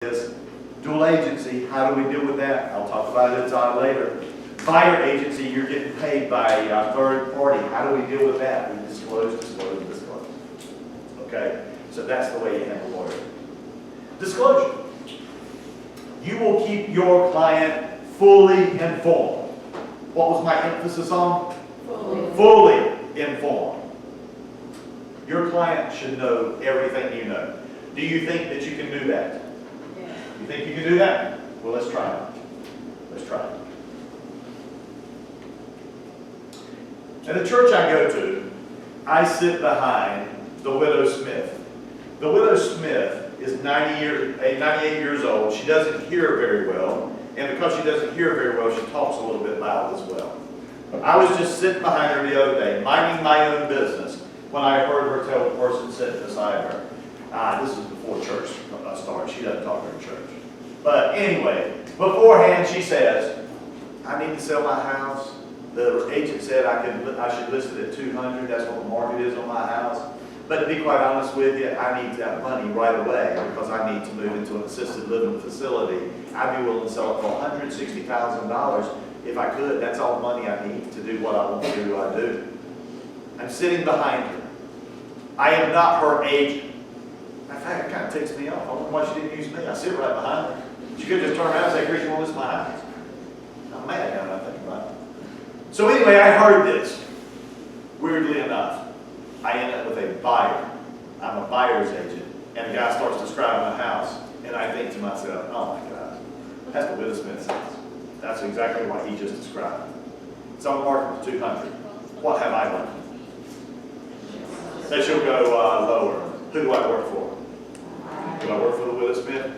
is dual agency. How do we deal with that? I'll talk about it later. Buyer agency, you're getting paid by a third party. How do we deal with that? We disclose. Okay? So that's the way you handle lawyer. Disclosure. You will keep your client fully informed. What was my emphasis on? Fully informed. Your client should know everything you know. Do you think that you can do that? Yeah. You think you can do that? Well, let's try it. Let's try it. At the church I go to, I sit behind the widow Smith. The widow Smith is 98 years old. She doesn't hear very well, and because she doesn't hear very well, she talks a little bit loud as well. I was just sitting behind her the other day, minding my own business, when I heard her tell the person sitting beside her. This is before church started. She doesn't talk in church. But anyway, beforehand she says, I need to sell my house. The agent said I should list it at 200. That's what the market is on my house. But to be quite honest with you, I need that money right away because I need to move into an assisted living facility. I'd be willing to sell it for $160,000 if I could. That's all the money I need to do what I want to do. I'm sitting behind her. I am not her agent. In fact, it kind of ticks me off. I wonder why she didn't use me. I sit right behind her. She could just turn around and say, Chris, you want to list my house? I'm mad now that I think about it. So anyway, I heard this. Weirdly enough, I end up with a buyer. I'm a buyer's agent. And the guy starts describing the house. And I think to myself, oh my God, that's what Will Smith says. That's exactly what he just described. It's on the market for 200. What have I learned? That she'll go lower. Who do I work for? Do I work for the widow Smith?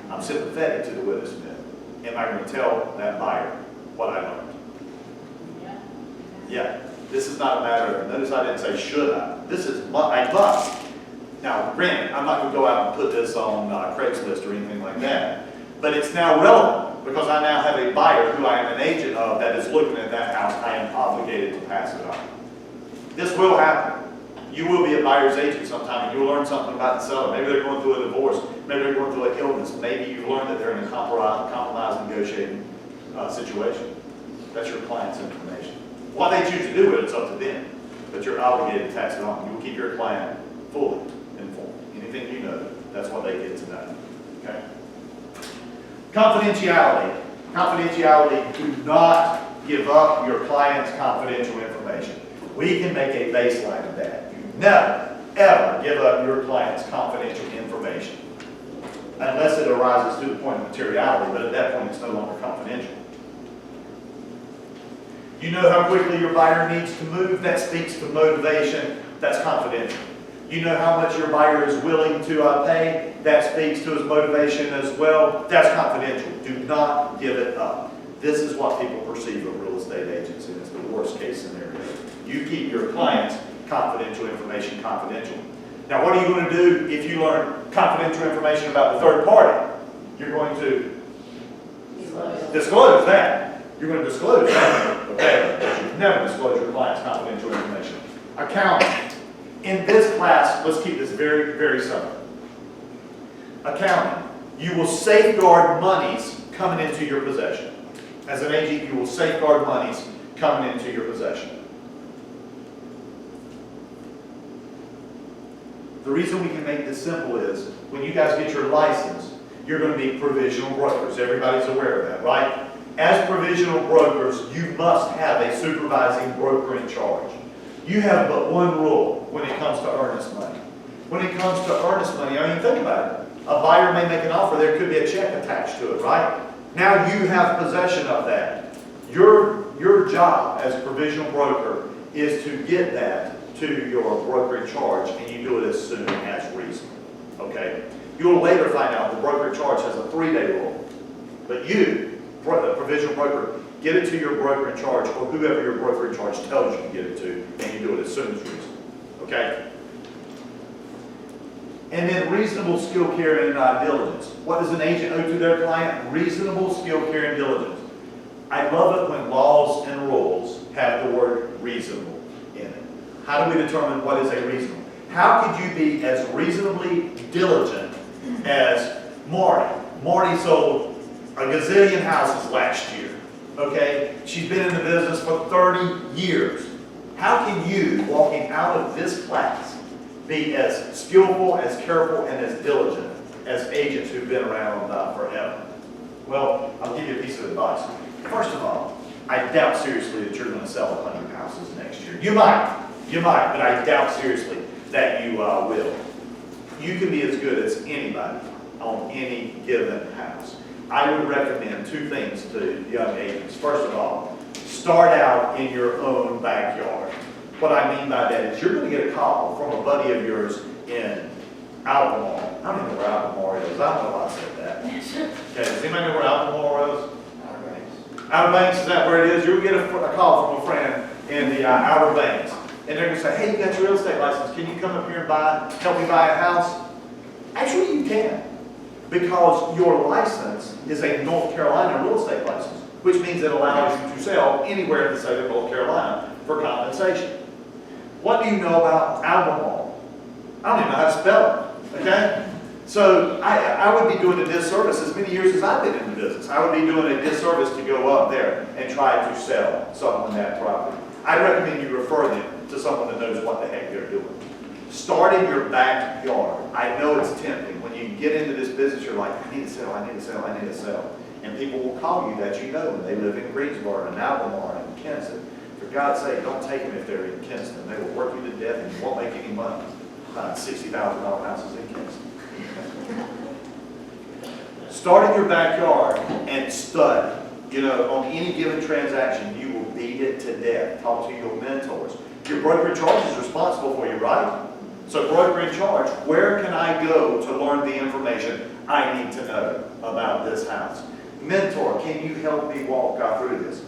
I'm sympathetic to the widow Smith. Am I going to tell that buyer what I learned? Yeah. This is not a matter of, notice I didn't say should I. This is, I must. Now, granted, I'm not going to go out and put this on Craigslist or anything like that. But it's now relevant because I now have a buyer who I am an agent of that is looking at that house. I am obligated to pass it on. This will happen. You will be a buyer's agent sometime and you'll learn something about the seller. Maybe they're going through a divorce. Maybe they're going through an illness. Maybe you've learned that they're in a compromise negotiating situation. That's your client's information. What they choose to do with it, it's up to them. But you're obligated to pass it on. You will keep your client fully informed. Anything you know, that's what they get to know. Okay? Confidentiality. Confidentiality, do not give up your client's confidential information. We can make a baseline of that. You never, ever give up your client's confidential information. Unless it arises to the point of materiality, but at that point it's no longer confidential. You know how quickly your buyer needs to move? That speaks to motivation. That's confidential. You know how much your buyer is willing to pay? That speaks to his motivation as well. That's confidential. Do not give it up. This is what people perceive of real estate agents, and it's the worst case scenario. You keep your client's confidential information confidential. Now, what are you going to do if you learn confidential information about the third party? You're going to disclose that. You're going to disclose that, okay? But you never disclose your client's confidential information. Accounting. In this class, let's keep this very, very simple. Accounting. You will safeguard monies coming into your possession. As an agent, you will safeguard monies coming into your possession. The reason we can make this simple is when you guys get your license, you're going to be provisional brokers. Everybody's aware of that, right? As provisional brokers, you must have a supervising broker in charge. You have but one rule when it comes to earnest money. When it comes to earnest money, I mean, think about it. A buyer may make an offer. There could be a check attached to it, right? Now you have possession of that. Your job as a provisional broker is to get that to your broker in charge, and you do it as soon as reasonable. Okay? You'll later find out the broker in charge has a 3-day rule. But you, the provisional broker, get it to your broker in charge, or whoever your broker in charge tells you to get it to, and you do it as soon as reasonable. Okay? And then reasonable skill, care, and diligence. What does an agent owe to their client? Reasonable skill, care, and diligence. I love it when laws and rules have the word reasonable in it. How do we determine what is a reasonable? How could you be as reasonably diligent as Marty Marty sold a gazillion houses last year, okay? She's been in the business for 30 years. How can you, walking out of this class, be as skillful, as careful, and as diligent as agents who've been around forever? Well, I'll give you a piece of advice. First of all, I doubt seriously that you're going to sell 100 houses next year. You might, but I doubt seriously that you will. You can be as good as anybody on any given house. I would recommend two things to young agents. First of all, start out in your own backyard. What I mean by that is you're going to get a call from a buddy of yours in Albemarle. I don't even know where Albemarle is. I don't know why I said that. Okay, does anybody know where Albemarle is? Outer Banks, is that where it is? You'll get a call from a friend in the Outer Banks. And they're going to say, hey, you got your real estate license. Can you come up here and help me buy a house? Actually, you can. Because your license is a North Carolina real estate license, which means it allows you to sell anywhere in the state of North Carolina for compensation. What do you know about Albemarle? I don't even know how to spell it, okay? So I would be doing a disservice as many years as I've been in the business. I would be doing a disservice to go up there and try to sell someone that property. I recommend you refer them to someone that knows what the heck they're doing. Start in your backyard. I know it's tempting. When you get into this business, you're like, I need to sell, I need to sell, I need to sell. And people will call you that you know, and they live in Greensboro and Albemarle and Kinston. For God's sake, don't take them if they're in Kinston. They will work you to death and you won't make any money buying $60,000 houses in Kinston. Start in your backyard and study. You know, on any given transaction, you will beat it to death. Talk to your mentors. Your broker in charge is responsible for you, right? So broker in charge, where can I go to learn the information I need to know about this house? Mentor, can you help me walk through this?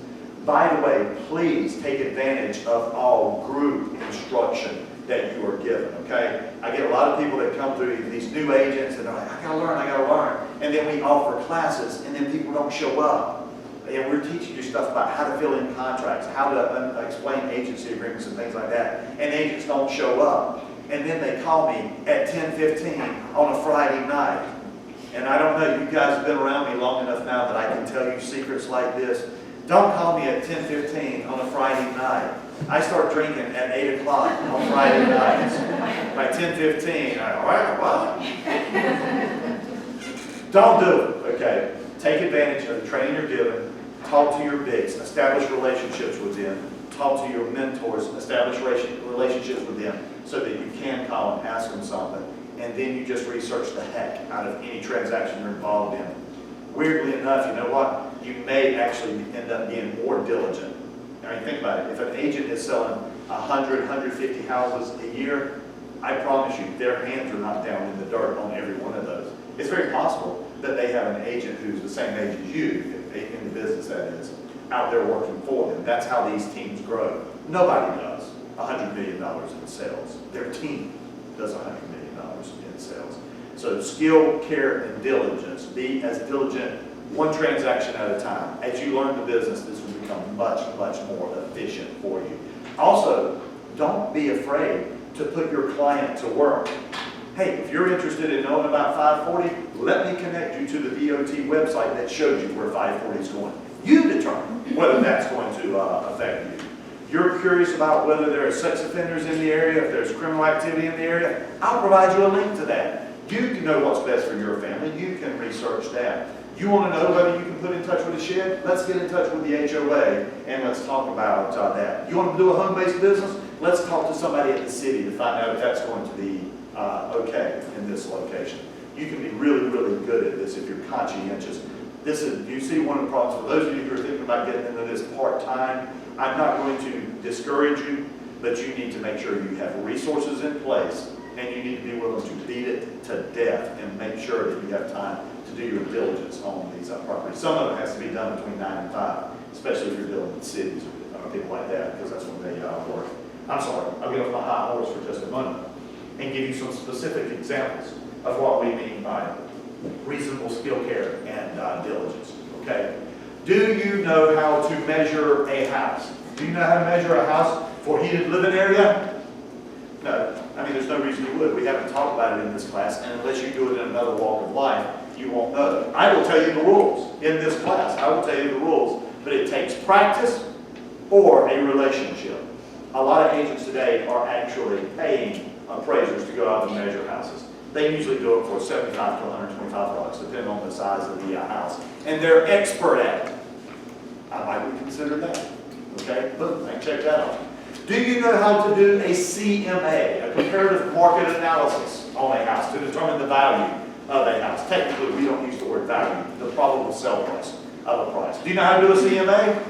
By the way, please take advantage of all group instruction that you are given, okay? I get a lot of people that come through these new agents and they're like, I gotta learn. And then we offer classes and then people don't show up. And we're teaching you stuff about how to fill in contracts, how to explain agency agreements and things like that. And agents don't show up. And then they call me at 10:15 on a Friday night. And I don't know, you guys have been around me long enough now that I can tell you secrets like this. Don't call me at 10:15 on a Friday night. I start drinking at 8 o'clock on Friday nights. By 10:15, what? Don't do it, okay? Take advantage of the training you're given. Talk to your bigs. Establish relationships with them. Talk to your mentors. Establish relationships with them so that you can call and ask them something. And then you just research the heck out of any transaction you're involved in. Weirdly enough, you know what? You may actually end up being more diligent. I mean, think about it. If an agent is selling 100, 150 houses a year, I promise you, their hands are not down in the dirt on every one of those. It's very possible that they have an agent who's the same age as you, in the business that is, out there working for them. That's how these teams grow. Nobody does $100 million in sales. Their team does $100 million in sales. So skill, care, and diligence. Be as diligent one transaction at a time. As you learn the business, this will become much, much more efficient for you. Also, don't be afraid to put your client to work. Hey, if you're interested in knowing about 540, let me connect you to the DOT website that shows you where 540 is going. You determine whether that's going to affect you. You're curious about whether there are sex offenders in the area, if there's criminal activity in the area, I'll provide you a link to that. You can know what's best for your family. You can research that. You want to know whether you can put in touch with a shed? Let's get in touch with the HOA and let's talk about that. You want to do a home-based business? Let's talk to somebody at the city to find out if that's going to be okay in this location. You can be really, really good at this if you're conscientious. This is, you see, one of the problems for those of you who are thinking about getting into this part-time. I'm not going to discourage you, but you need to make sure you have resources in place and you need to be willing to beat it to death and make sure that you have time to do your diligence on these properties. Some of it has to be done between 9 and 5, especially if you're dealing with cities or people like that, because that's when they work. I'm sorry, I'll get off my high horse for just a moment and give you some specific examples of what we mean by reasonable skill, care, and diligence, okay? Do you know how to measure a house? Do you know how to measure a house for heated living area? No. I mean, there's no reason you would. We haven't talked about it in this class, and unless you do it in another walk of life, you won't know. I will tell you the rules in this class. I will tell you the rules, but it takes practice or a relationship. A lot of agents today are actually paying appraisers to go out and measure houses. They usually do it for $75 to $125, depending on the size of the house. And they're expert at it. I might consider that. Okay, boom, I can check that out. Do you know how to do a CMA, a comparative market analysis on a house to determine the value of a house? Technically, we don't use the word value, the probable sell price of a price. Do you know how to do a CMA?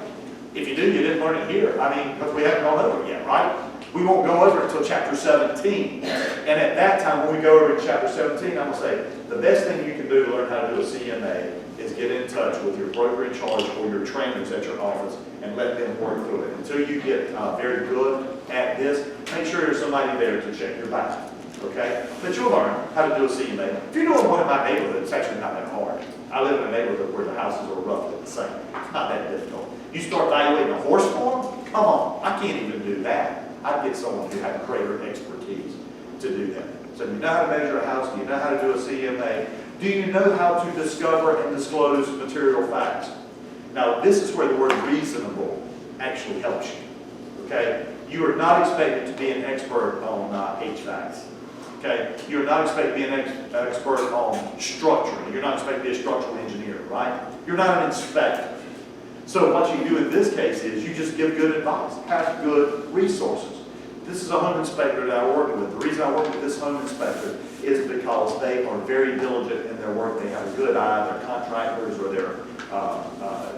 If you do, you didn't learn it here. I mean, because we haven't gone over it yet, right? We won't go over it until chapter 17. And at that time, when we go over to chapter 17, I'm going to say, the best thing you can do to learn how to do a CMA is get in touch with your broker in charge or your trainers at your office and let them work through it. Until you get very good at this, make sure there's somebody there to check your back. Okay? But you'll learn how to do a CMA. If you're doing one in my neighborhood, it's actually not that hard. I live in a neighborhood where the houses are roughly the same. It's not that difficult. You start evaluating a horse farm? Come on, I can't even do that. I'd get someone who had greater expertise to do that. So do you know how to measure a house? Do you know how to do a CMA? Do you know how to discover and disclose material facts? Now, this is where the word reasonable actually helps you. Okay? You are not expected to be an expert on HVACs. Okay? You're not expected to be an expert on structure. You're not expected to be a structural engineer, right? You're not an inspector. So what you do in this case is you just give good advice, have good resources. This is a home inspector that I work with. The reason I work with this home inspector is because they are very diligent in their work. They have a good eye. They're contractors, or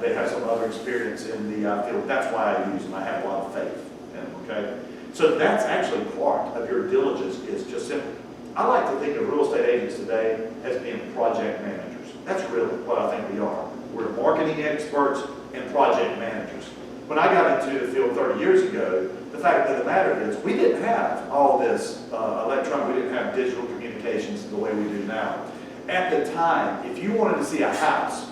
they have some other experience in the field. That's why I use them. I have a lot of faith in them. Okay, so that's actually part of your diligence. Is just simple. I like to think of real estate agents today as being project managers. That's really what I think we are. We're marketing experts and project managers. When I got into the field 30 years ago, the fact of the matter is we didn't have all this electronic, we didn't have digital communications the way we do now. At the time, if you wanted to see a house,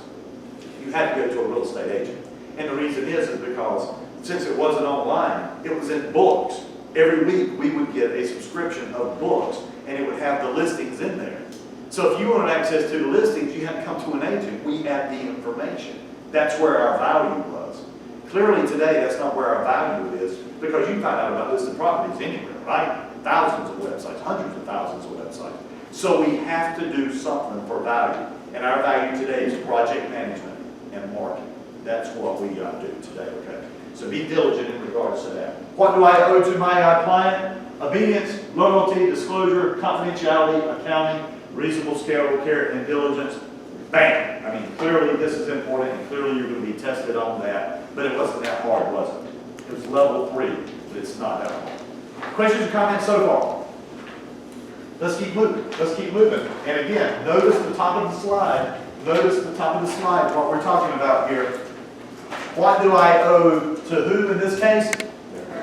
you had to go to a real estate agent. And the reason is because since it wasn't online, it was in books. Every week we would get a subscription of books and it would have the listings in there. So if you wanted access to the listings, you had to come to an agent. We had the information. That's where our value was. Clearly today, that's not where our value is, because you can find out about listed properties anywhere, right? Thousands of websites, hundreds of thousands of websites. So we have to do something for value. And our value today is project management and marketing. That's what we do today, okay? So be diligent in regards to that. What do I owe to my client? Obedience, loyalty, disclosure, confidentiality, accounting, reasonable scale of care, and diligence. Bam! I mean, clearly this is important, and clearly you're going to be tested on that, but it wasn't that hard, was it? It was level 3, but it's not that hard. Questions or comments so far? Let's keep moving. Let's keep moving. And again, notice the top of the slide. Notice the top of the slide, what we're talking about here. What do I owe to who in this case?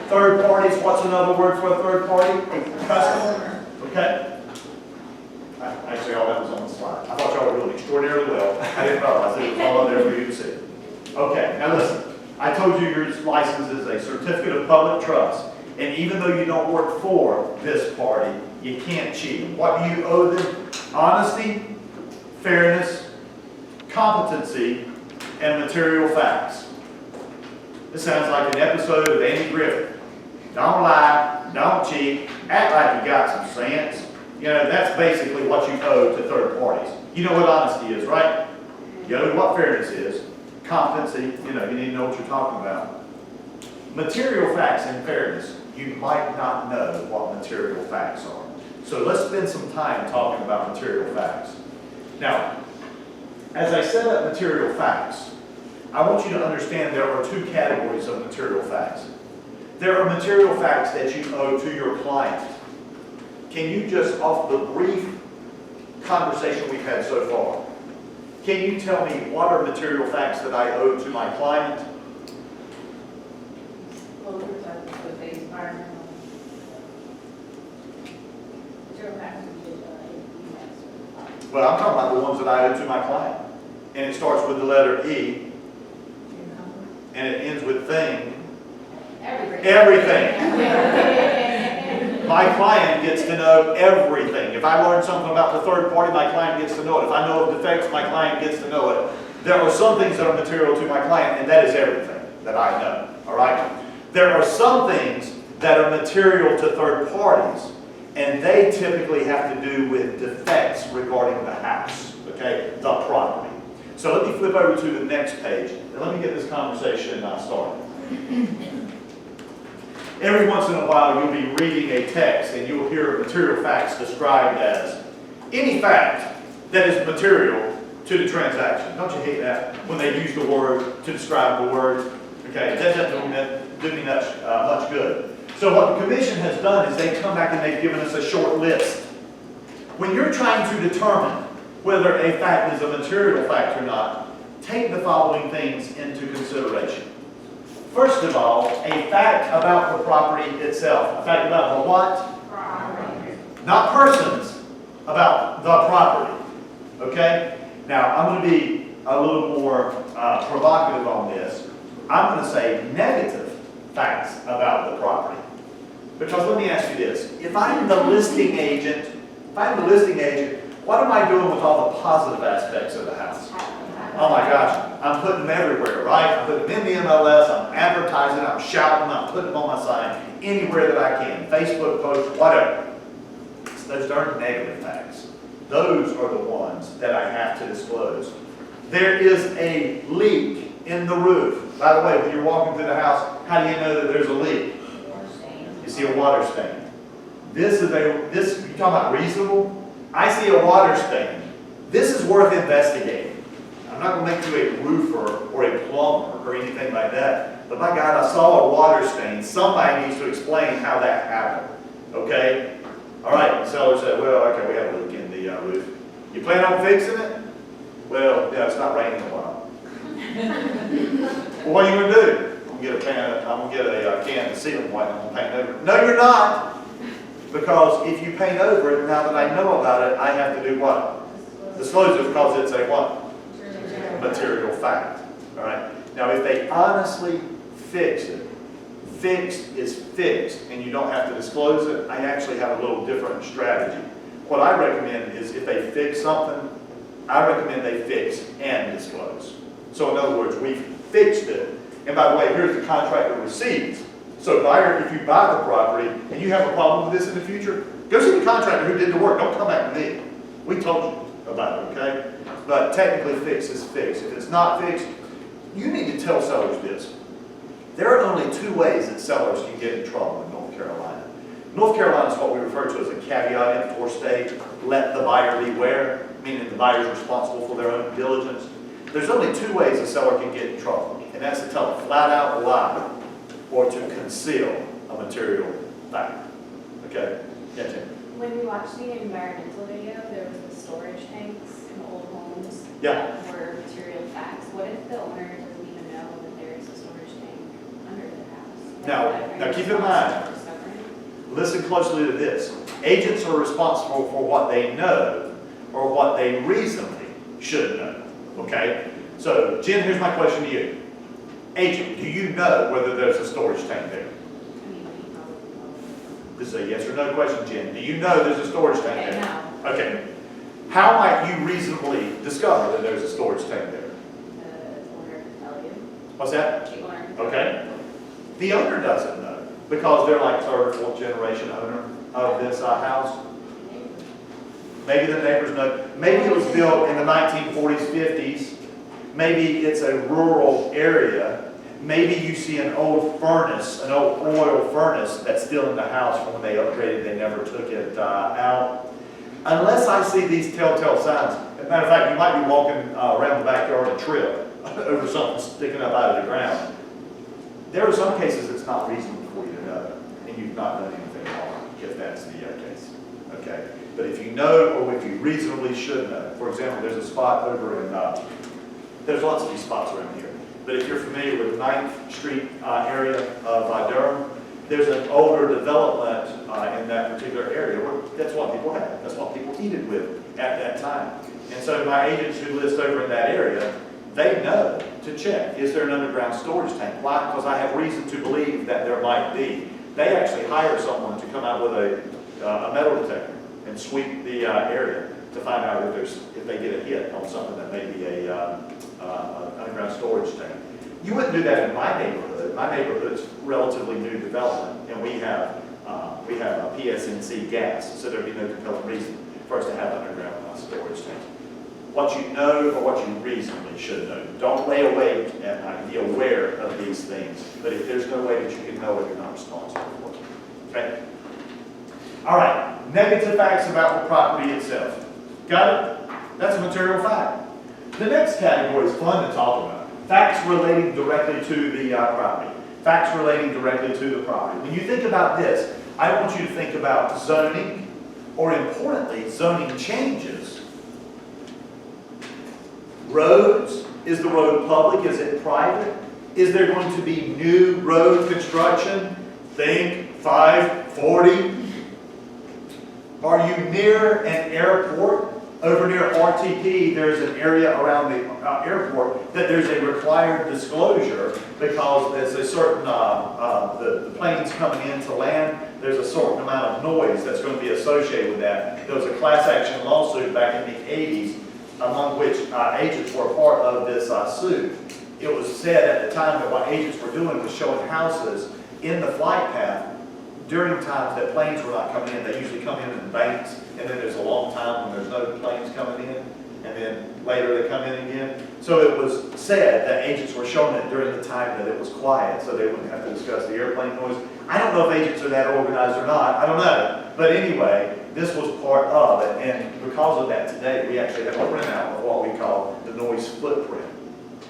Third parties. What's another word for a third party? A customer. Okay? Actually, all that was on the slide. I thought y'all were doing extraordinarily well. I didn't realize it was all out there for you to see. Okay, now listen. I told you your license is a certificate of public trust. And even though you don't work for this party, you can't cheat. What do you owe them? Honesty, fairness, competency, and material facts. This sounds like an episode of Andy Griffith. Don't lie, don't cheat, act like you got some sense. You know, that's basically what you owe to third parties. You know what honesty is, right? You know what fairness is. Competency, you need to know what you're talking about. Material facts and fairness. You might not know what material facts are. So let's spend some time talking about material facts. Now, as I set up material facts, I want you to understand there are two categories of material facts. There are material facts that you owe to your client. Can you just, off the brief conversation we've had so far, can you tell me what are material facts that I owe to my client? Well, we're talking about the environmental material facts. Well, I'm talking about the ones that I owe to my client. And it starts with the letter E, and it ends with thing. Everything. Everything. My client gets to know everything. If I learn something about the third party, my client gets to know it. If I know of defects, my client gets to know it. There are some things that are material to my client, and that is everything that I know. All right? There are some things that are material to third parties, and they typically have to do with defects regarding the house, okay, the property. So let me flip over to the next page, and let me get this conversation started. Every once in a while, you'll be reading a text, and you'll hear material facts described as any fact that is material to the transaction. Don't you hate that when they use the word to describe the word? Okay, that doesn't do me much good. So what the commission has done is they've come back and they've given us a short list. When you're trying to determine whether a fact is a material fact or not, take the following things into consideration. First of all, a fact about the property itself. A fact about the what? Property. Not persons, about the property. Okay? Now, I'm going to be a little more provocative on this. I'm going to say negative facts about the property. Because let me ask you this. If I'm the listing agent, what am I doing with all the positive aspects of the house? Oh my gosh, I'm putting them everywhere, right? I'm putting them in the MLS, I'm advertising, I'm shouting, I'm putting them on my sign, anywhere that I can, Facebook posts, whatever. Those aren't negative facts. Those are the ones that I have to disclose. There is a leak in the roof. By the way, when you're walking through the house, how do you know that there's a leak? You see a water stain. You talking about reasonable? I see a water stain. This is worth investigating. I'm not going to make you a roofer or a plumber or anything like that. But my God, I saw a water stain. Somebody needs to explain how that happened. Okay? All right, the seller said, well, okay, we have a leak in the roof. You plan on fixing it? Well, yeah, it's not raining a while. Well, what are you going to do? I'm going to get a can of sealing white and I'm going to paint over it. No, you're not. Because if you paint over it, now that I know about it, I have to do what? Disclose it because it's a what? Material fact. All right. Now, if they honestly fix it, fixed is fixed, and you don't have to disclose it, I actually have a little different strategy. What I recommend is if they fix something, I recommend they fix and disclose. So in other words, we've fixed it, and by the way, here's the contract of receipts. So buyer, if you buy the property and you have a problem with this in the future, go see the contractor who did the work. Don't come back to me. We told you about it, okay? But technically fixed is fixed. If it's not fixed, you need to tell sellers this. There are only two ways that sellers can get in trouble in North Carolina. North Carolina is what we refer to as a caveat emptor state. Let the buyer beware, meaning the buyer is responsible for their own diligence. There's only two ways a seller can get in trouble, and that's to tell a flat-out lie or to conceal a material fact. Okay? Yeah, Tim. When we watched the environmental video, there was the storage tanks in old homes Yeah. that were material facts. What if the owner doesn't even know that there is a storage tank under the house? Now keep in mind, listen closely to this. Agents are responsible for what they know or what they reasonably should know. Okay? So, Jen, here's my question to you. Agent, do you know whether there's a storage tank there? I mean, we probably know. This is a yes or no question, Jen. Do you know there's a storage tank Okay, there? no. Okay. How might you reasonably discover that there's a storage tank there? The owner can tell you. What's that? The owner can tell Okay. The owner doesn't know because they're like third or fourth generation owner of this house. Maybe the neighbors know. Maybe it was built in the 1940s, 50s. Maybe it's a rural area. Maybe you see an old furnace, an old oil furnace that's still in the house from when they upgraded, they never took it out. Unless I see these telltale signs. As a matter of fact, you might be walking around the backyard and trip over something sticking up out of the ground. There are some cases it's not reasonable for you to know, and you've not done anything wrong, if that's the case. Okay? But if you know, or if you reasonably should know, for example, there's a spot over in, there's lots of these spots around here, but if you're familiar with 9th Street area of Durham, there's an older development in that particular area where that's what people had. That's what people heated with at that time. And so my agents who list over in that area, they know to check, is there an underground storage tank? Why? Because I have reason to believe that there might be. they actually hire someone to come out with a metal detector and sweep the area to find out if they get a hit on something that may be a underground storage tank. You wouldn't do that in my neighborhood. My neighborhood's relatively new development, and we have a PSNC gas, so there'd be no compelling reason for us to have underground storage tank. What you know or what you reasonably should know. Don't lay awake at night. Be aware of these things. But if there's no way that you can know it, you're not responsible for it. Okay? All right. Negative facts about the property itself. Got it? That's a material fact. The next category is fun to talk about. Facts relating directly to the property. Facts relating directly to the property. When you think about this, I want you to think about zoning, or importantly, zoning changes. Roads. Is the road public? Is it private? Is there going to be new road construction? Think 540. Are you near an airport? Over near RTP, there's an area around the airport that there's a required disclosure because there's a certain, the planes coming into land, there's a certain amount of noise that's going to be associated with that. There was a class action lawsuit back in the 80s, among which agents were part of this suit. It was said at the time that what agents were doing was showing houses in the flight path during times that planes were not coming in. They usually come in banks, and then there's a long time when there's no planes coming in, and then later they come in again. So it was said that agents were showing it during the time that it was quiet, so they wouldn't have to discuss the airplane noise. I don't know if agents are that organized or not. I don't know. But anyway, this was part of it, and because of that today, we actually have a printout of what we call the noise footprint.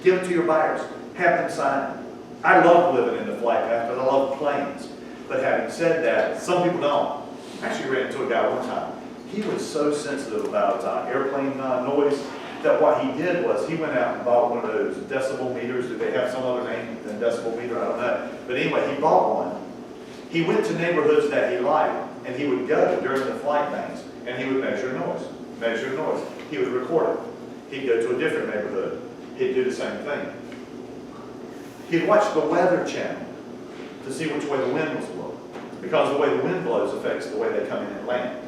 Give it to your buyers. Have them sign it. I love living in the flight path because I love planes. But having said that, some people don't. I actually ran into a guy one time. He was so sensitive about airplane noise that what he did was he went out and bought one of those decibel meters. Do they have some other name than decibel meter? I don't know. But anyway, he bought one. He went to neighborhoods that he liked, and he would go during the flight banks, and he would measure noise. He would record it. He'd go to a different neighborhood. He'd do the same thing. He'd watch the Weather Channel to see which way the wind was blowing, because the way the wind blows affects the way they come in and land.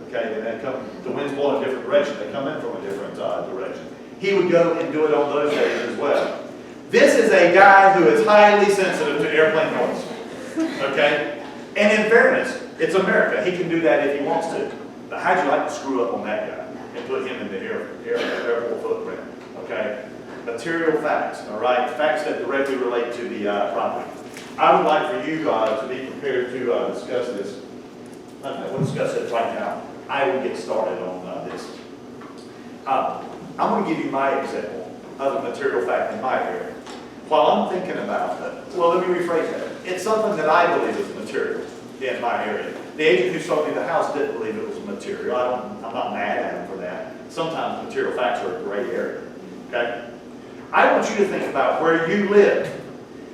Okay, and the wind's blowing a different direction. They come in from a different direction. He would go and do it on those days as well. This is a guy who is highly sensitive to airplane noise. Okay, and in fairness, it's America. He can do that if he wants to. But how'd you like to screw up on that guy and put him in the airport footprint? Okay, material facts. All right, facts that directly relate to the property. I would like for you to be prepared to discuss this. We'll discuss it right now. I will get started on this. I'm going to give you my example of a material fact in my area. While I'm thinking about it, well, let me rephrase that. It's something that I believe is material in my area. The agent who sold me the house didn't believe it was material. I'm not mad at him for that. Sometimes material facts are a gray area. Okay? I want you to think about where you live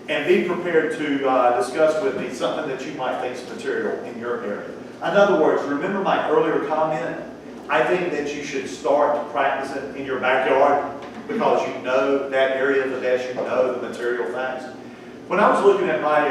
and be prepared to discuss with me something that you might think is material in your area. In other words, remember my earlier comment? I think that you should start practicing in your backyard because you know that area of the desk, you know the material facts. When I was looking at my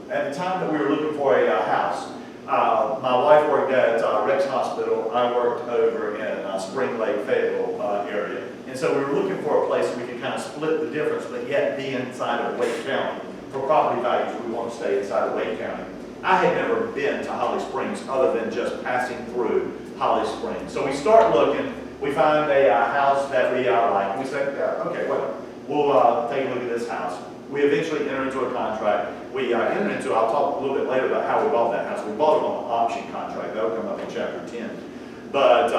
at the time that we were looking for a house, my wife worked at Rex Hospital. I worked over in Spring Lake, Fayetteville area. And so we were looking for a place where we could kind of split the difference, but yet be inside of Wake County. For property values, we want to stay inside of Wake County. I had never been to Holly Springs other than just passing through Holly Springs. So we start looking. We find a house that we like. We say, okay, well, we'll take a look at this house. We eventually enter into a contract. We enter into, I'll talk a little bit later about how we bought that house. We bought it on an option contract. That'll come up in chapter 10. But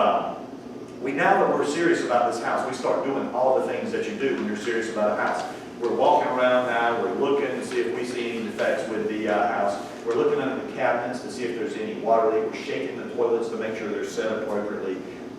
now that we're serious about this house, we start doing all the things that you do when you're serious about a house. We're walking around now. We're looking to see if we see any defects with the house. We're looking under the cabinets to see if there's any water leak. We're shaking the toilets to make sure they're set appropriately.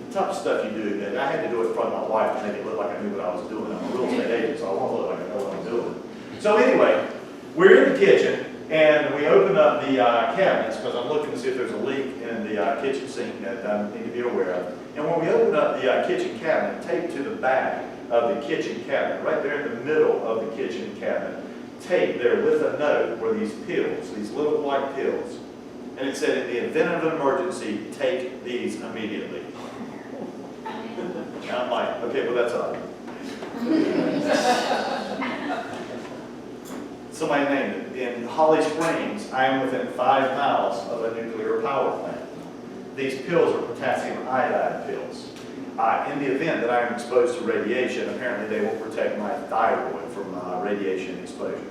The tough stuff you do. That I had to do it in front of my wife to make it look like I knew what I was doing. I'm a real estate agent, so I want to look like I know what I'm doing. So anyway, we're in the kitchen, and we open up the cabinets because I'm looking to see if there's a leak in the kitchen sink that I need to be aware of. And when we open up the kitchen cabinet, taped to the back of the kitchen cabinet, right there in the middle of the kitchen cabinet, tape there with a note were these pills, these little white pills. And it said, in the event of an emergency, take these immediately. And I'm like, okay, well, that's all right. Somebody named it. In Holly Springs, I am within 5 miles of a nuclear power plant. These pills are potassium iodide pills. In the event that I am exposed to radiation, apparently they will protect my thyroid from radiation exposure.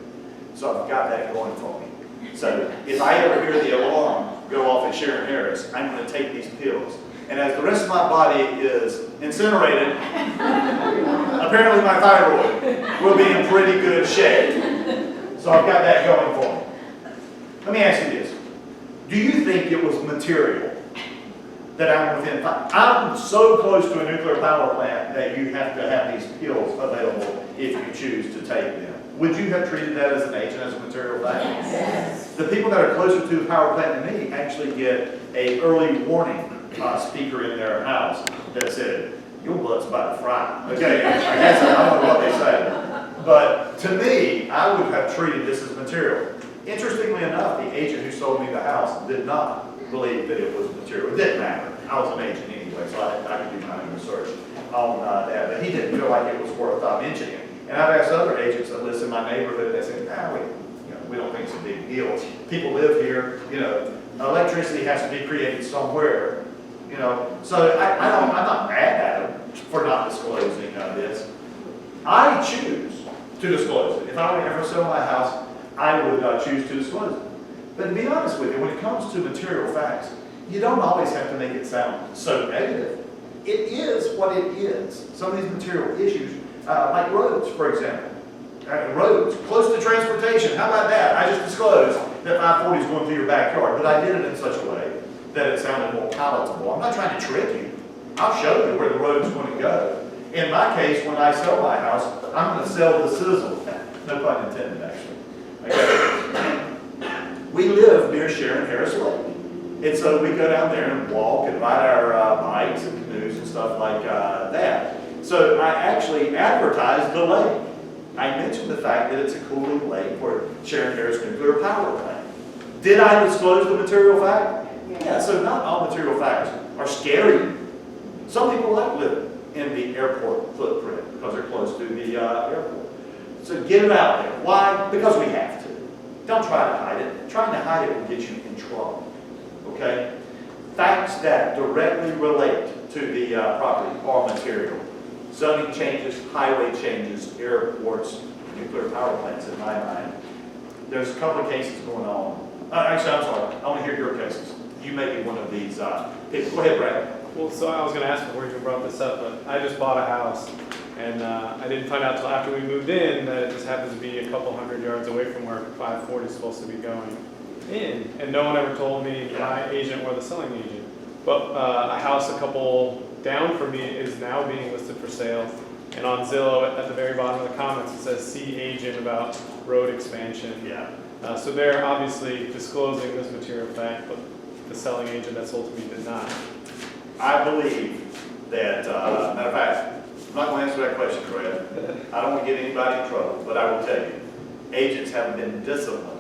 So I've got that going for me. So if I ever hear the alarm go off at Sharon Harris, I'm going to take these pills. And as the rest of my body is incinerated, apparently my thyroid will be in pretty good shape. So I've got that going for me. Let me ask you this. Do you think it was material that I'm within 5? I'm so close to a nuclear power plant that you have to have these pills available if you choose to take them. Would you have treated that as an agent, as a material fact? Yes. The people that are closer to the power plant than me actually get a early warning speaker in their house that said, your blood's about to fry. Okay, I guess I don't know what they say. But to me, I would have treated this as material. Interestingly enough, the agent who sold me the house did not believe that it was material. It didn't matter. I was an agent anyway, so I could do my own research on that. But he didn't feel like it was worth mentioning. And I've asked other agents that live in my neighborhood, they say, we don't think it's a big deal. People live here, electricity has to be created somewhere, So I'm not mad at them for not disclosing this. I choose to disclose it. If I were to ever sell my house, I would choose to disclose it. But to be honest with you, when it comes to material facts, you don't always have to make it sound so negative. It is what it is. Some of these material issues, like roads, for example. Roads, close to transportation. How about that? I just disclosed that 540 is going through your backyard, but I did it in such a way that it sounded more palatable. I'm not trying to trick you. I'll show you where the road is going to go. In my case, when I sell my house, I'm going to sell the sizzle. No pun intended, actually. Okay. We live near Sharon Harris Lake. And so we go down there and walk and ride our bikes and canoes and stuff like that. So I actually advertised the lake. I mentioned the fact that it's a cooling lake for Sharon Harris Nuclear Power Plant. Did I disclose the material fact? Yeah, so not all material facts are scary. Some people like living in the airport footprint because they're close to the airport. So get it out there. Why? Because we have to. Don't try to hide it. Trying to hide it will get you in trouble. Okay? Facts that directly relate to the property are material. Zoning changes, highway changes, airports, nuclear power plants in my mind. There's a couple of cases going on. Actually, I'm sorry. I want to hear your cases. You may be one of these people. Go ahead, Brad. Well, so I was going to ask before you brought this up, but I just bought a house, and I didn't find out until after we moved in that it just happens to be a couple hundred yards away from where 540 is supposed to be going in. And no one ever told me, my agent or the selling agent. But a house a couple down from me is now being listed for sale. And on Zillow, at the very bottom of the comments, it says, see agent about road expansion. Yeah. So they're obviously disclosing this material fact, but the selling agent that sold to me did not. I believe that, matter of fact, I'm not going to answer that question, Brad. I don't want to get anybody in trouble, but I will tell you, agents have been disciplined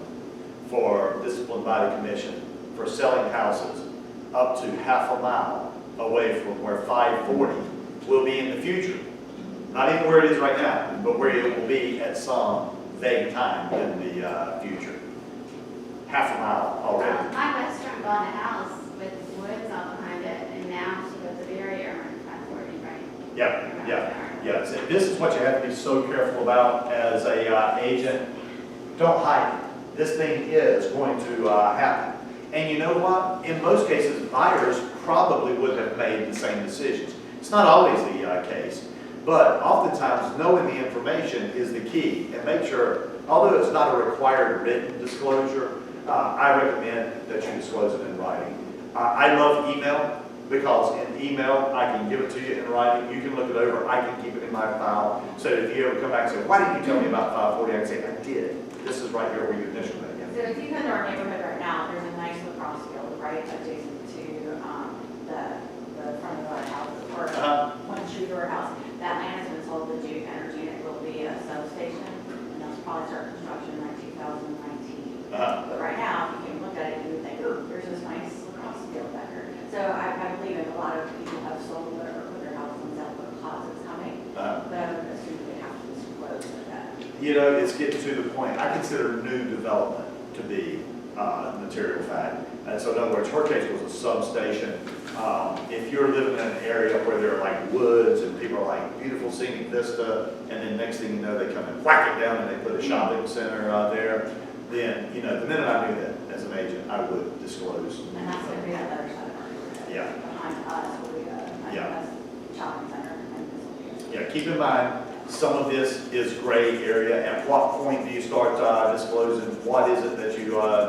by the commission for selling houses up to half a mile away from where 540 will be in the future. Not even where it is right now, but where it will be at some vague time in the future. Half a mile already. My restaurant bought a house with woods all behind it, and now she goes to the area around 540, right? Yeah. So this is what you have to be so careful about as a agent. Don't hide it. This thing is going to happen. And you know what? In most cases, buyers probably would have made the same decisions. It's not always the case, but oftentimes knowing the information is the key. And make sure, although it's not a required written disclosure, I recommend that you disclose it in writing. I love email because in email I can give it to you in writing. You can look it over. I can keep it in my file. So if you ever come back and say, why didn't you tell me about 540? I can say, I did. This is right here where you initialed it. So if you come to our neighborhood right now, there's a nice lacrosse field right adjacent to the front of our house, or one street or house. That land has been sold to Duke Energy, and it will be a substation, and they'll probably start construction You know, it's getting to the point, I consider new development to be material fact. And so in other words, her case was a substation. If you're living in an area where there are like woods and people are like beautiful scenic vista, and then next thing you know, they come and whack it down and they put a shopping center there, then, you know, the minute I knew that as an agent, I would disclose. And that's going to be that other side of our. Yeah. Behind us will be the, Yeah. shopping center and this will be. Yeah, keep in mind, some of this is gray area. At what point do you start disclosing? What is it that you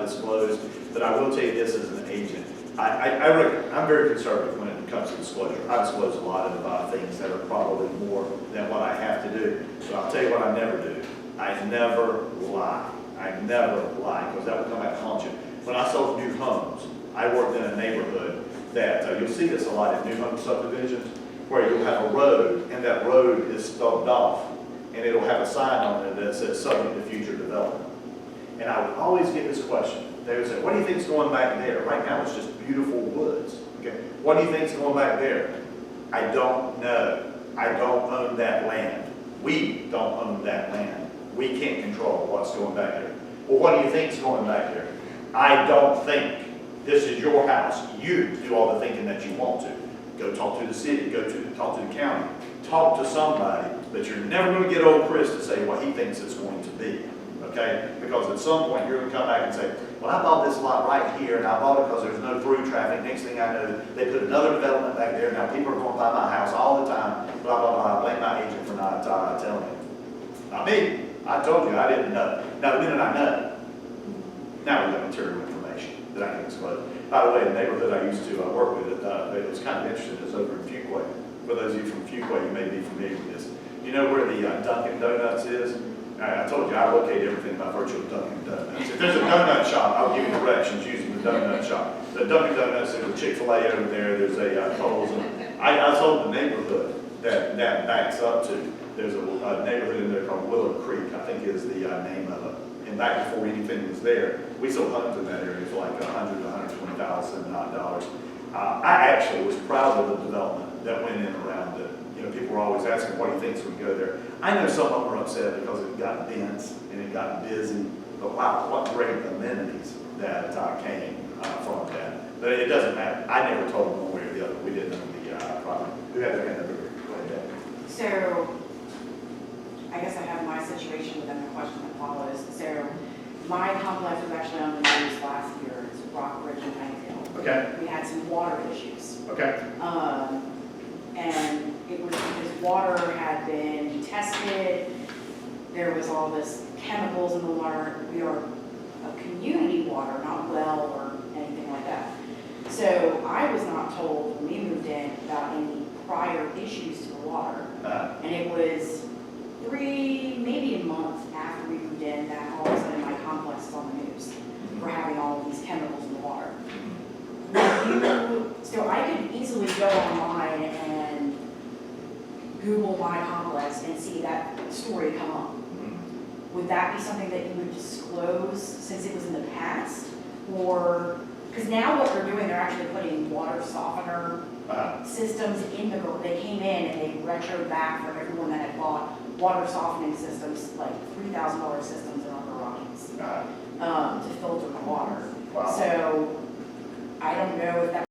disclose? But I will tell you this as an agent. I'm very conservative when it comes to disclosure. I disclose a lot of things that are probably more than what I have to do. But I'll tell you what I never do. I never lie. I never lie, because that will come back to haunt you. When I sold new homes, I worked in a neighborhood that, you'll see this a lot in new home subdivisions, where you'll have a road, and that road is stubbed off, and it'll have a sign on it that says subject to future development. And I would always get this question. They would say, what do you think's going back there? Right now it's just beautiful woods. Okay. What do you think's going back there? I don't know. I don't own that land. We don't own that land. We can't control what's going back there. Well, what do you think's going back there? I don't think. This is your house. You do all the thinking that you want to. Go talk to the city, talk to the county, talk to somebody, but you're never going to get old Chris to say what he thinks it's going to be, okay? Because at some point you're going to come back and say, well, I bought this lot right here, and I bought it because there's no through traffic. Next thing I know, they put another development back there. Now people are going by my house all the time, blah, blah, blah. I blame my agent for not telling me. Not me. I told you I didn't know. Now the minute I know, now we got material information that I can disclose. By the way, the neighborhood I used to work with, it was kind of interesting. It's over in Fuquay. For those of you from Fuquay, you may be familiar with this. Do you know where the Dunkin' Donuts is? I told you I locate everything by virtue of Dunkin' Donuts. If there's a donut shop, I'll give you directions using the donut shop. The Dunkin' Donuts, there's a Chick-fil-A over there, there's a Kohl's. I told the neighborhood that backs up to. There's a neighborhood in there called Willow Creek, I think is the name of it. And back before anything was there, we sold homes in that area for like $100,000 to $120,000. I actually was proud of the development that went in around it. You know, people were always asking, what do you think when we go there? I know some of them were upset because it got dense and it got busy, but wow, what great amenities that came from that. But it doesn't matter. I never told them one way or the other. We didn't own the property. Who had their hand up? Go ahead. So, I guess I have my situation within the question that follows. So, my complex was actually on the news last year. It's Rockbridge and Plainfield. Okay. We had some water issues. Okay. And it was because water had been tested. There was all this chemicals in the water. We are a community water, not well or anything like that. So I was not told when we moved in about any prior issues to the water. And it was maybe a month after we moved in that all of a sudden my complex is on the news for having all of these chemicals in the water. So I could easily go online and Google my complex and see that story come up. Would that be something that you would disclose since it was in the past? Or, because now what they're doing, they're actually putting water softener systems in the, they came in and they retroed back for everyone that had bought water softening systems, like $3,000 systems in our garages to filter the water. Wow. So I don't know if that